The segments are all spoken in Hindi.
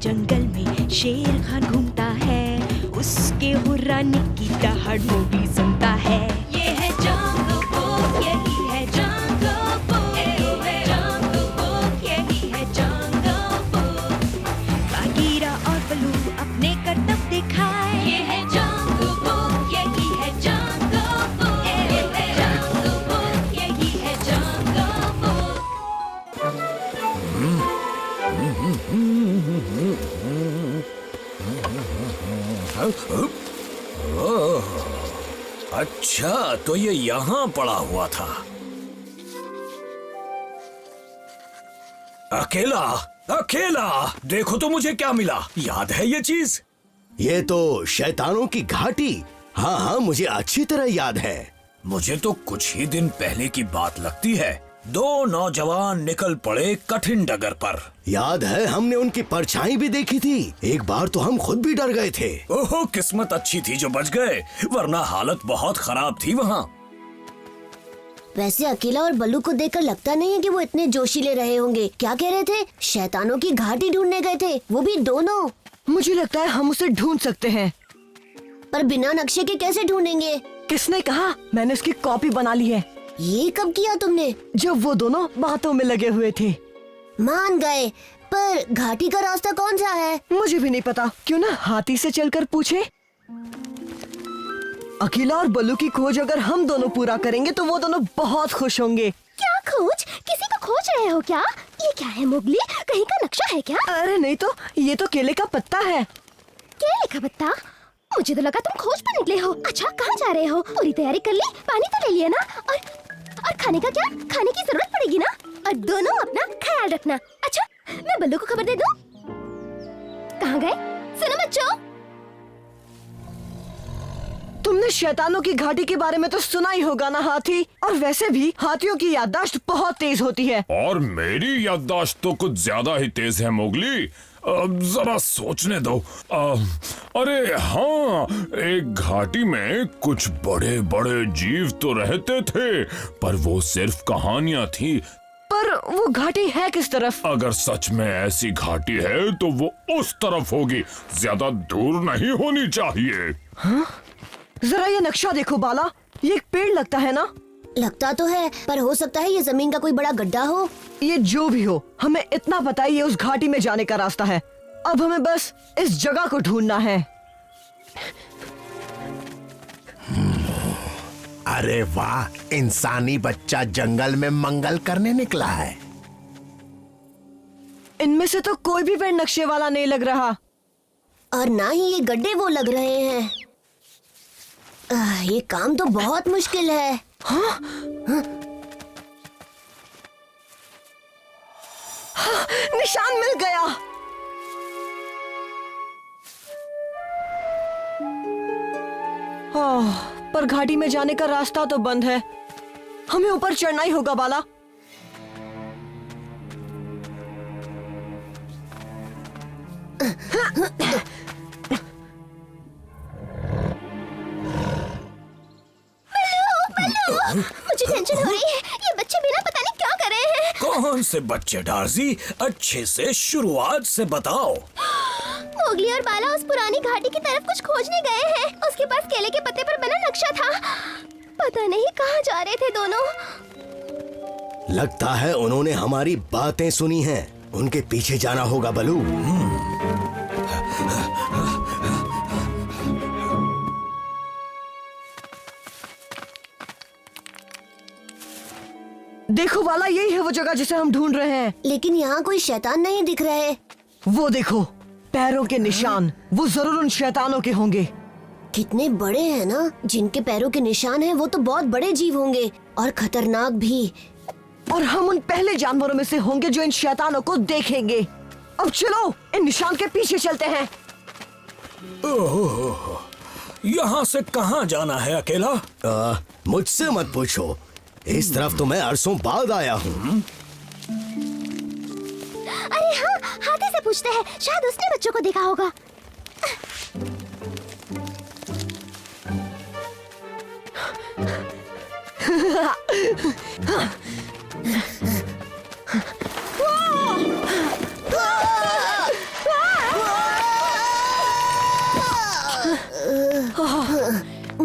जंगल में शेर खान घूमता है, उसके हुर्राने की दहाड़ वो भी सुनता है। ये है जंगल बुक, यही है जंगल बुक, जंगल बुक, यही है जंगल बुक। बागीरा और बलू अपने करतब दिखाए, ये है जंगल बुक, यही है जंगल बुक, जंगल बुक, यही है जंगल बुक। अच्छा, तो ये यहाँ पड़ा हुआ था। अकेला अकेला, देखो तो मुझे क्या मिला। याद है ये चीज? ये तो शैतानों की घाटी। हाँ हाँ, मुझे अच्छी तरह याद है। मुझे तो कुछ ही दिन पहले की बात लगती है। दो नौजवान निकल पड़े कठिन डगर पर। याद है, हमने उनकी परछाई भी देखी थी। एक बार तो हम खुद भी डर गए थे। ओहो, किस्मत अच्छी थी जो बच गए, वरना हालत बहुत खराब थी वहाँ। वैसे अकेला और बल्लू को देखकर लगता नहीं है कि वो इतने जोशीले रहे होंगे। क्या कह रहे थे? शैतानों की घाटी ढूंढने गए थे, वो भी दोनों। मुझे लगता है हम उसे ढूंढ सकते हैं। पर बिना नक्शे के कैसे ढूंढेंगे? किसने कहा? मैंने उसकी कॉपी बना ली है। ये कब किया तुमने? जब वो दोनों बातों में लगे हुए थे। मान गए, पर घाटी का रास्ता कौन सा है? मुझे भी नहीं पता। क्यों ना हाथी से चलकर पूछे। अकेला और बल्लू की खोज अगर हम दोनों पूरा करेंगे तो वो दोनों बहुत खुश होंगे। क्या खोज? किसी को खोज रहे हो क्या? ये क्या है मोगली? कहीं का नक्शा है क्या? अरे नहीं तो, ये तो केले का पत्ता है। केले का पत्ता? मुझे तो लगा तुम खोज पर निकले हो। अच्छा, कहाँ जा रहे हो? पूरी तैयारी कर ली? पानी तो ले लिया ना? और खाने का क्या? खाने की जरूरत पड़ेगी ना? और दोनों अपना ख्याल रखना। अच्छा, मैं बल्लू को खबर दे दूं? कहाँ गए? सुनो बच्चों, तुमने शैतानों की घाटी के बारे में तो सुना ही होगा ना हाथी। और वैसे भी हाथियों की याददाश्त बहुत तेज होती है। और मेरी याददाश्त तो कुछ ज्यादा ही तेज है मोगली। जरा सोचने दो। अरे हाँ, एक घाटी में कुछ बड़े बड़े जीव तो रहते थे, पर वो सिर्फ कहानियां थी। पर वो घाटी है किस तरफ? अगर सच में ऐसी घाटी है तो वो उस तरफ होगी, ज्यादा दूर नहीं होनी चाहिए। हाँ? जरा ये नक्शा देखो बाला, ये एक पेड़ लगता है ना? लगता तो है, पर हो सकता है ये जमीन का कोई बड़ा गड्ढा हो। ये जो भी हो, हमें इतना पता है ये उस घाटी में जाने का रास्ता है। अब हमें बस इस जगह को ढूंढना है। अरे वाह, इंसानी बच्चा जंगल में मंगल करने निकला है। इनमें से तो कोई भी पेड़ नक्शे वाला नहीं लग रहा। और ना ही ये गड्ढे वो लग रहे हैं। ये काम तो बहुत मुश्किल है। हाँ? हाँ, निशान मिल गया। पर घाटी में जाने का रास्ता तो बंद है। हमें ऊपर चढ़ना ही होगा बाला। मुझे टेंशन हो रही है। ये बच्चे बिना पता नहीं क्या कर रहे हैं। कौन से बच्चे डार्जी? अच्छे से शुरुआत से बताओ। मोगली और बाला उस पुरानी घाटी की तरफ कुछ खोजने गए हैं। उसके पास केले के पत्ते पर बना नक्शा था। पता नहीं कहाँ जा रहे थे दोनों। लगता है उन्होंने हमारी बातें सुनी हैं। उनके पीछे जाना होगा बलू। देखो बाला, यही है वो जगह जिसे हम ढूंढ रहे हैं। लेकिन यहाँ कोई शैतान नहीं दिख रहे। वो देखो, पैरों के निशान। वो जरूर उन शैतानों के होंगे। कितने बड़े हैं ना। जिनके पैरों के निशान हैं वो तो बहुत बड़े जीव होंगे और खतरनाक भी। और हम उन पहले जानवरों में से होंगे जो इन शैतानों को देखेंगे। अब चलो इन निशान के पीछे चलते हैं। ओह, यहाँ से कहाँ जाना है अकेला? मुझसे मत पूछो, इस तरफ तो मैं अरसों बाद आया हूँ। अरे हाँ, हाथी से पूछते हैं, शायद उसने बच्चों को देखा होगा।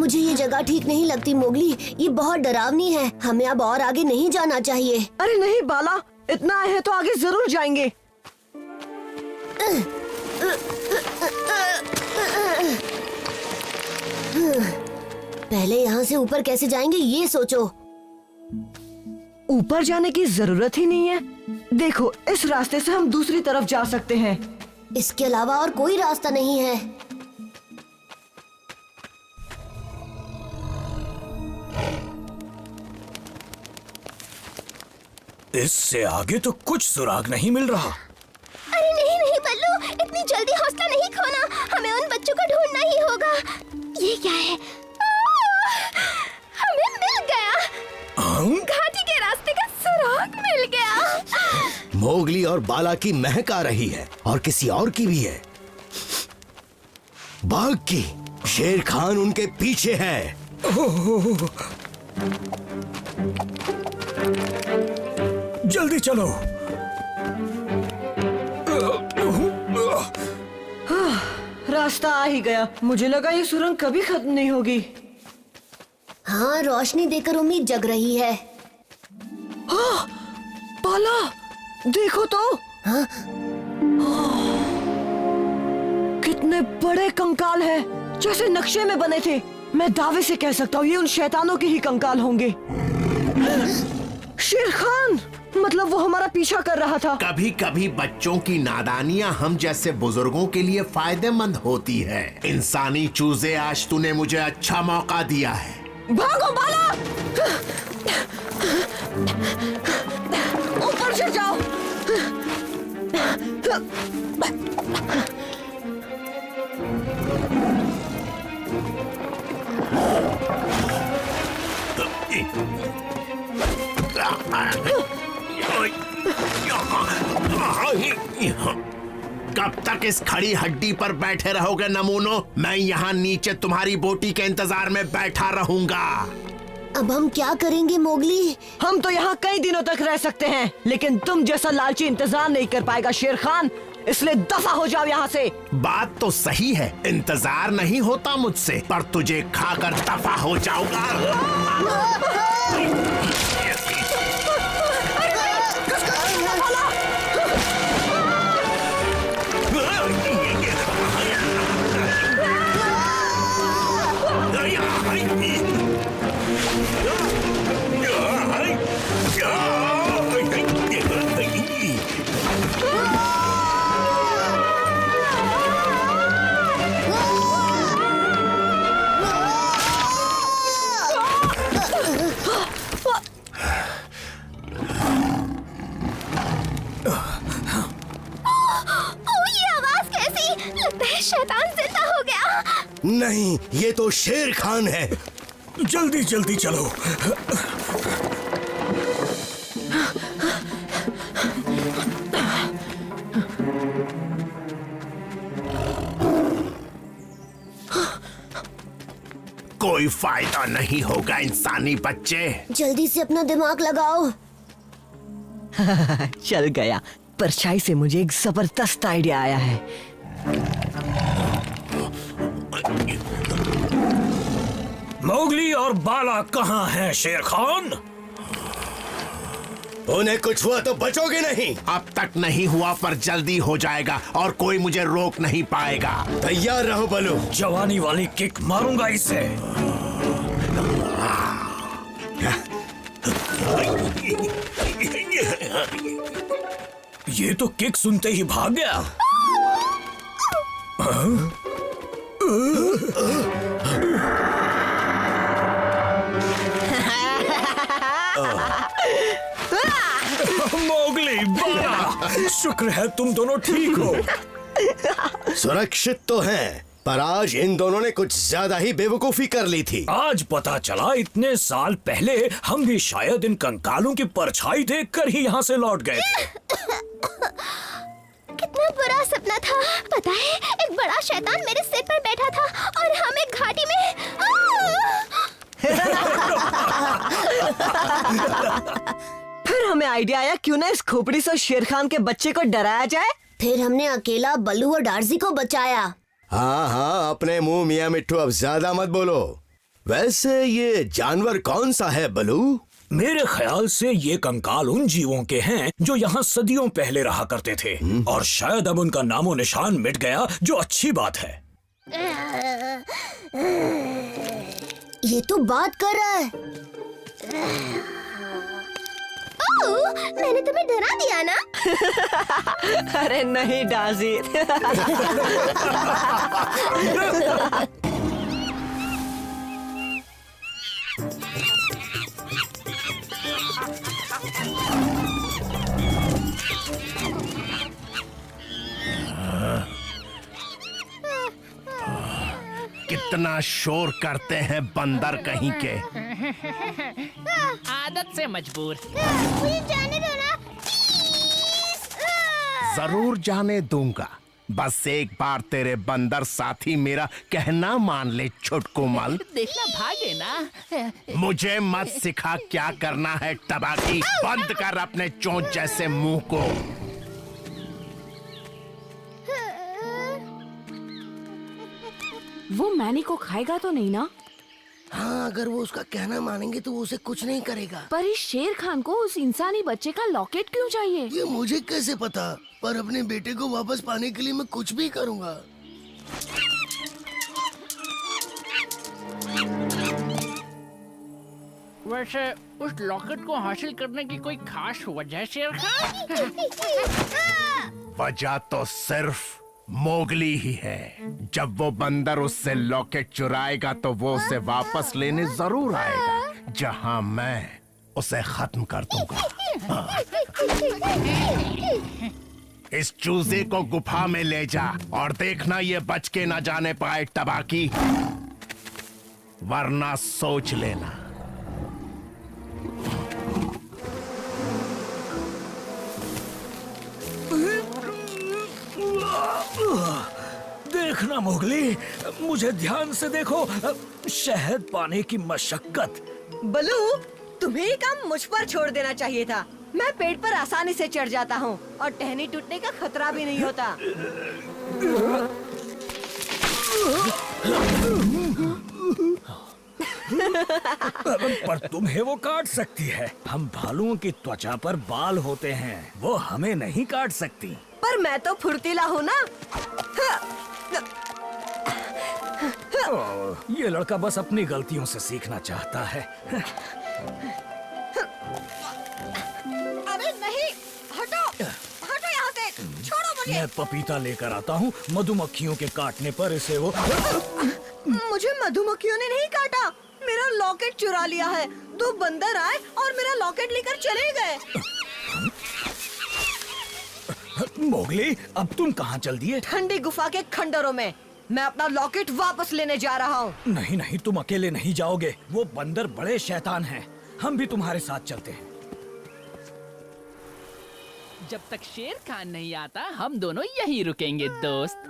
मुझे ये जगह ठीक नहीं लगती मोगली, ये बहुत डरावनी है। हमें अब और आगे नहीं जाना चाहिए। अरे नहीं बाला, इतना है तो आगे जरूर जाएंगे। पहले यहाँ से ऊपर कैसे जाएंगे ये सोचो। ऊपर जाने की जरूरत ही नहीं है। देखो, इस रास्ते से हम दूसरी तरफ जा सकते हैं। इसके अलावा और कोई रास्ता नहीं है। इससे आगे तो कुछ सुराग नहीं मिल रहा। अरे नहीं नहीं बल्लू, इतनी जल्दी हौसला नहीं खोना। हमें उन बच्चों को ढूंढना ही होगा। ये क्या है? हमें मिल गया। घाटी के रास्ते का सुराग मिल गया। मोगली और बाला की महक आ रही है और किसी और की भी है। बाघ की। शेर खान उनके पीछे है। जल्दी चलो। रास्ता आ ही गया। मुझे लगा ये सुरंग कभी खत्म नहीं होगी। हाँ, रोशनी देकर उम्मीद जग रही है। बाला, देखो तो। हाँ? कितने बड़े कंकाल हैं, जैसे नक्शे में बने थे। मैं दावे से कह सकता हूँ ये उन शैतानों के ही कंकाल होंगे। शेर खान, मतलब वो हमारा पीछा कर रहा था। कभी कभी बच्चों की नादानियां हम जैसे बुजुर्गों के लिए फायदेमंद होती है। इंसानी चूजे, आज तूने मुझे अच्छा मौका दिया है। भागो बाला, ऊपर से जाओ। कब तक इस खड़ी हड्डी पर बैठे रहोगे नमूनों? मैं यहाँ नीचे तुम्हारी बोटी के इंतजार में बैठा रहूंगा। अब हम क्या करेंगे मोगली? हम तो यहाँ कई दिनों तक रह सकते हैं, लेकिन तुम जैसा लालची इंतजार नहीं कर पाएगा शेर खान। इसलिए दफा हो जाओ यहाँ से। बात तो सही है, इंतजार नहीं होता मुझसे, पर तुझे खाकर दफा हो जाऊंगा। शैतान जिंदा हो गया। नहीं, ये तो शेर खान है। जल्दी जल्दी चलो। कोई फायदा नहीं होगा इंसानी बच्चे। जल्दी से अपना दिमाग लगाओ। चल गया। परछाई से मुझे एक जबरदस्त आइडिया आया है। मोगली और बाला कहाँ हैं शेर खान? उन्हें कुछ हुआ तो बचोगे नहीं। अब तक नहीं हुआ, पर जल्दी हो जाएगा और कोई मुझे रोक नहीं पाएगा। तैयार रहो बलू। जवानी वाली किक मारूंगा इसे। ये तो किक सुनते ही भाग गया। मोगली, बाला, शुक्र है तुम दोनों ठीक हो। सुरक्षित तो हैं, पर आज इन दोनों ने कुछ ज्यादा ही बेवकूफी कर ली थी। आज पता चला इतने साल पहले हम भी शायद इन कंकालों की परछाई देखकर ही यहाँ से लौट गए थे। कितना बुरा सपना था। पता है, एक बड़ा शैतान मेरे सिर पर बैठा था और हम एक घाटी में। फिर हमें आइडिया आया, क्यों ना इस खोपड़ी से शेर खान के बच्चे को डराया जाए। फिर हमने अकेला बल्लू और डार्जी को बचाया। हाँ हाँ, अपने मुंह मियाँ मिट्ठू, अब ज्यादा मत बोलो। वैसे ये जानवर कौन सा है बलू? मेरे ख्याल से ये कंकाल उन जीवों के हैं जो यहाँ सदियों पहले रहा करते थे और शायद अब उनका नामो निशान मिट गया, जो अच्छी बात है। ये तो बात कर रहा है। ओह, मैंने तुम्हें डरा दिया ना? अरे नहीं डाजी। कितना शोर करते हैं बंदर कहीं के। आदत से मजबूर। मुझे जाने दो ना। जरूर जाने दूंगा, बस एक बार तेरे बंदर साथी मेरा कहना मान ले छुटकू मल। देखना भागे ना। मुझे मत सिखा क्या करना है टबाकी। बंद कर अपने चोंच जैसे मुंह को। वो मैनी को खाएगा तो नहीं ना? हाँ, अगर वो उसका कहना मानेंगे तो वो उसे कुछ नहीं करेगा। पर इस शेर खान को उस इंसानी बच्चे का लॉकेट क्यों चाहिए? ये मुझे कैसे पता, पर अपने बेटे को वापस पाने के लिए मैं कुछ भी करूँगा। वैसे उस लॉकेट को हासिल करने की कोई खास वजह शेर खान? वजह तो सिर्फ मोगली ही है। जब वो बंदर उससे लॉकेट चुराएगा तो वो उसे वापस लेने जरूर आएगा, जहां मैं उसे खत्म कर दूंगा। इस चूजे को गुफा में ले जा और देखना ये बच के ना जाने पाए टबाकी, वरना सोच लेना। देखना मोगली, मुझे ध्यान से देखो। शहद पाने की मशक्कत। बलू, तुम्हें ये काम मुझ पर छोड़ देना चाहिए था। मैं पेड़ पर आसानी से चढ़ जाता हूँ और टहनी टूटने का खतरा भी नहीं होता। पर तुम्हें वो काट सकती है। हम भालुओं की त्वचा पर बाल होते हैं, वो हमें नहीं काट सकती। पर मैं तो फुर्तीला हूँ ना। ये लड़का बस अपनी गलतियों से सीखना चाहता है। अरे नहीं, हटो, हटो यहाँ से, छोड़ो मुझे। मैं पपीता लेकर आता हूँ। मधुमक्खियों के काटने पर इसे वो मुझे मधुमक्खियों ने नहीं काटा, मेरा लॉकेट चुरा लिया है। दो बंदर आए और मेरा लॉकेट लेकर चले गए। मोगली, अब तुम कहाँ चल दिए? ठंडी गुफा के खंडरों में। मैं अपना लॉकेट वापस लेने जा रहा हूँ। नहीं नहीं, तुम अकेले नहीं जाओगे। वो बंदर बड़े शैतान हैं। हम भी तुम्हारे साथ चलते हैं। जब तक शेर खान नहीं आता हम दोनों यहीं रुकेंगे दोस्त।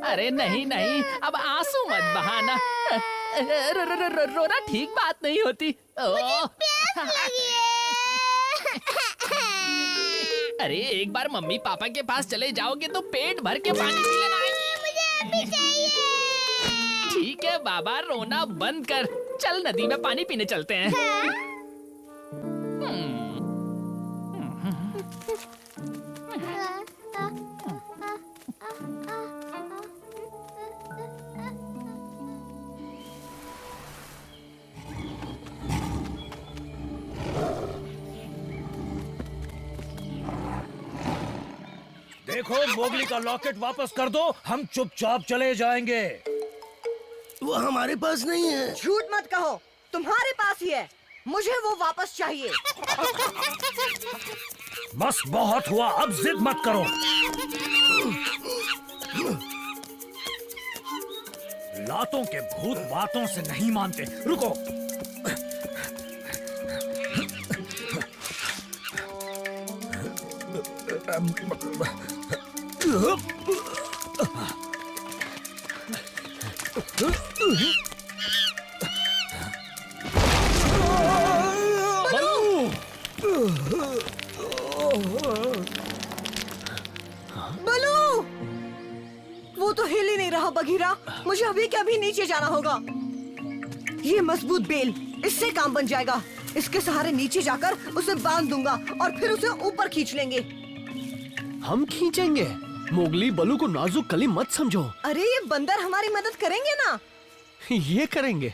अरे नहीं नहीं, अब आंसू मत बहाना। रोना ठीक बात नहीं होती। अरे एक बार मम्मी पापा के पास चले जाओगे तो पेट भर के पानी पी लेना। मुझे अभी चाहिए। ठीक है बाबा, रोना बंद कर। चल नदी में पानी पीने चलते हैं। देखो, मोगली का लॉकेट वापस कर दो, हम चुपचाप चले जाएंगे। वो हमारे पास नहीं है। झूठ मत कहो, तुम्हारे पास ही है। मुझे वो वापस चाहिए। बस बहुत हुआ, अब जिद मत करो। लातों के भूत बातों से नहीं मानते। रुको। बलू, वो तो हिल ही नहीं रहा अभी के अभी नीचे जाना होगा। ये मजबूत बेल, इससे काम बन जाएगा। इसके सहारे नीचे जाकर उसे बांध दूंगा और फिर उसे ऊपर खींच लेंगे। हम खींचेंगे? मोगली, बलू को नाजुक कली मत समझो। अरे ये बंदर हमारी मदद करेंगे ना। ये करेंगे।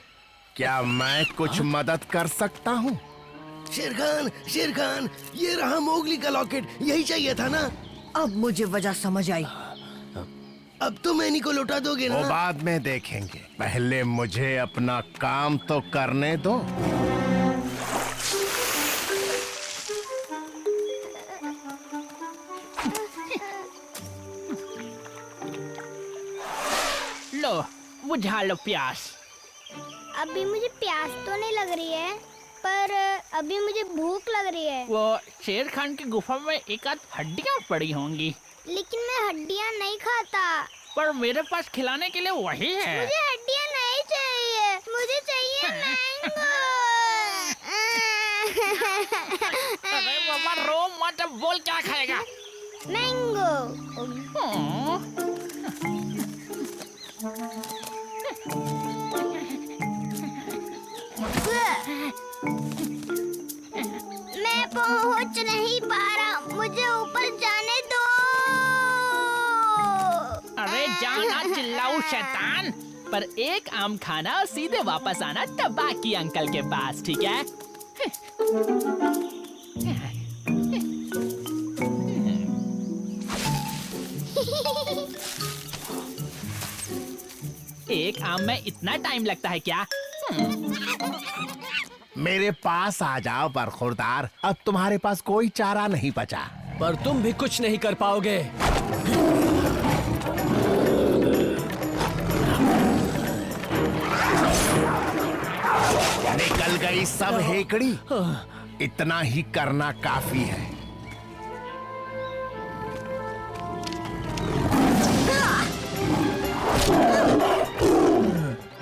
क्या मैं कुछ मदद कर सकता हूँ? शेर खान, ये रहा मोगली का लॉकेट, यही चाहिए था ना? अब मुझे वजह समझ आई। अब तो मैनी को लौटा दोगे वो ना? बाद में देखेंगे, पहले मुझे अपना काम तो करने दो। लो बुझा लो प्यास। अभी मुझे प्यास तो नहीं लग रही है, पर अभी मुझे भूख लग रही है। वो शेर खान की गुफा में एक आध हड्डियाँ पड़ी होंगी। लेकिन मैं हड्डियाँ नहीं खाता। पर मेरे पास खिलाने के लिए वही है। मुझे हड्डियाँ नहीं चाहिए, मुझे चाहिए मैंगो। अरे बाबा रो मत, अब बोल क्या खाएगा? मैंगो। मैं पहुंच नहीं पा रहा, मुझे ऊपर जाने दो। अरे जाना चिल्लाऊ शैतान, पर एक आम खाना और सीधे वापस आना तबाकी अंकल के पास, ठीक है? एक आम में इतना टाइम लगता है क्या? मेरे पास आ जाओ बरखुरदार, अब तुम्हारे पास कोई चारा नहीं बचा। पर तुम भी कुछ नहीं कर पाओगे। निकल गई सब हेकड़ी, इतना ही करना काफी है।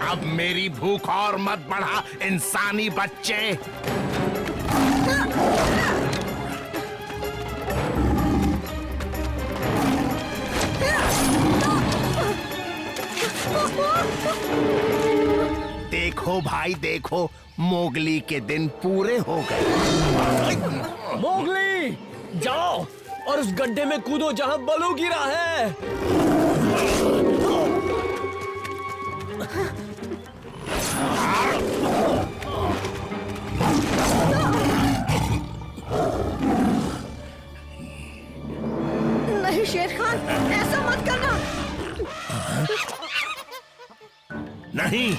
अब मेरी भूख और मत बढ़ा इंसानी बच्चे। देखो भाई देखो, मोगली के दिन पूरे हो गए। मोगली, जाओ और उस गड्ढे में कूदो जहां बलू गिरा है। नहीं शेर खान, ऐसा मत करना। नहीं,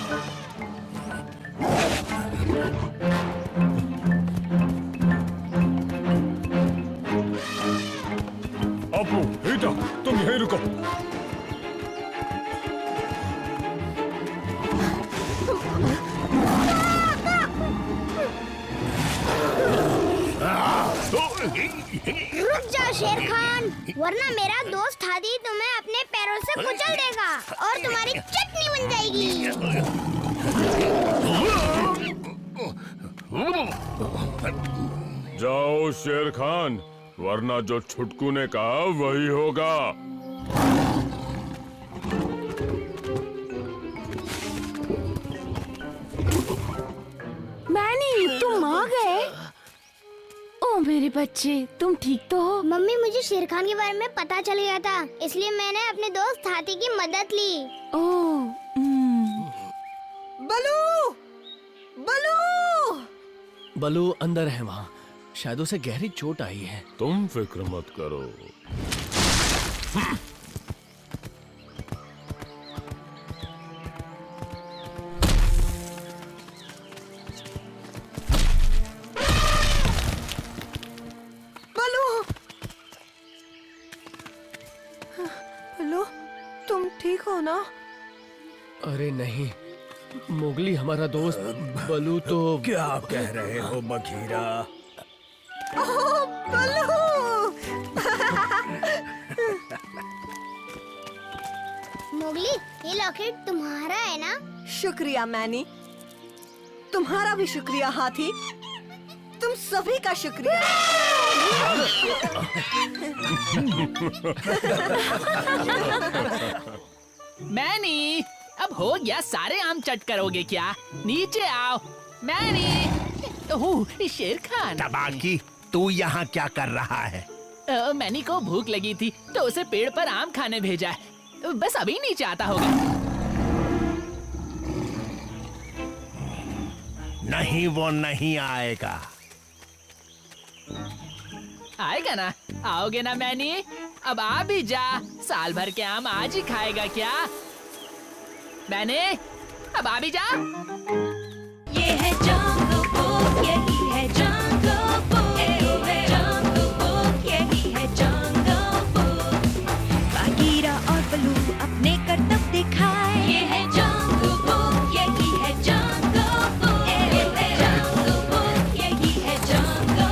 अपू, हीटा, तुम यहीं रुको। रुक जा शेर खान, वरना मेरा दोस्त हाथी तुम्हें अपने पैरों से कुचल देगा और तुम्हारी चटनी बन जाएगी। जाओ शेर खान, वरना जो छुटकू ने कहा वही होगा। मैनी, तुम आ गए? ओ मेरे बच्चे, तुम ठीक तो हो? मम्मी, मुझे शेर खान के बारे में पता चल गया था, इसलिए मैंने अपने दोस्त हाथी की मदद ली। ओह, बलू, बलू, बलू अंदर है वहाँ, शायद उसे गहरी चोट आई है। तुम फिक्र मत करो। बलू, बलू, तुम ठीक हो ना? अरे नहीं, मोगली हमारा दोस्त बलू तो। क्या कह रहे हो बघीरा? ओह, बलू! मोगली, ये लॉकेट तुम्हारा है ना? शुक्रिया मैनी, तुम्हारा भी शुक्रिया हाथी, तुम सभी का शुक्रिया। मैनी, अब हो गया, सारे आम चट करोगे क्या? नीचे आओ। मैनी। ओह, शेर खान। तबाकी, तू यहाँ क्या कर रहा है? मैनी को भूख लगी थी तो उसे पेड़ पर आम खाने भेजा है। बस अभी नीचे आता होगा। नहीं, वो नहीं आएगा। आएगा ना? आओगे ना मैनी? अब आ भी जा। साल भर के आम आज ही खाएगा क्या? मैनी, अब आ भी जा। ये है जंगल बुक, यही है जंगल बुक, जंगल बुक, यही है जंगल बुक। बागीरा और बलू अपने करतब दिखाए। ये है जंगल बुक, यही है जंगल बुक, जंगल बुक, यही है जंगल